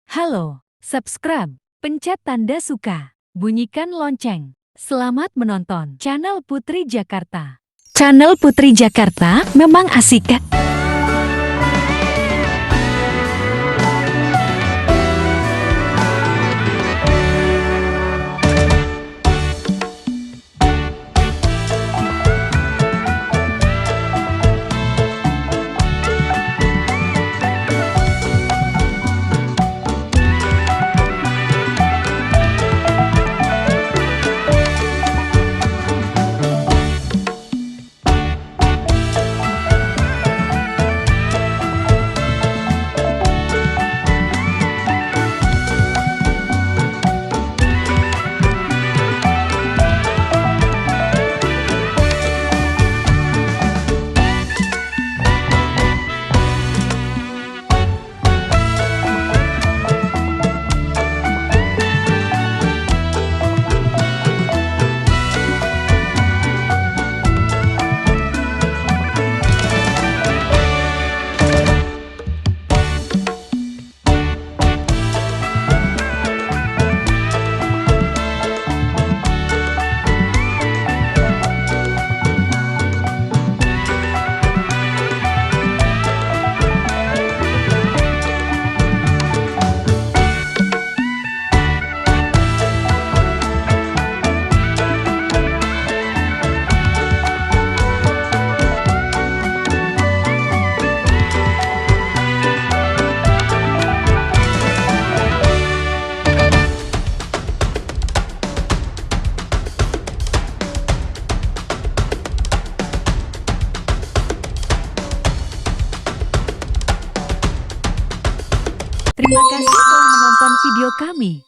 Halo, subscribe, pencet tanda suka, bunyikan lonceng. Selamat menonton channel Putri Jakarta. Channel Putri Jakarta memang asik. Terima kasih telah menonton video kami.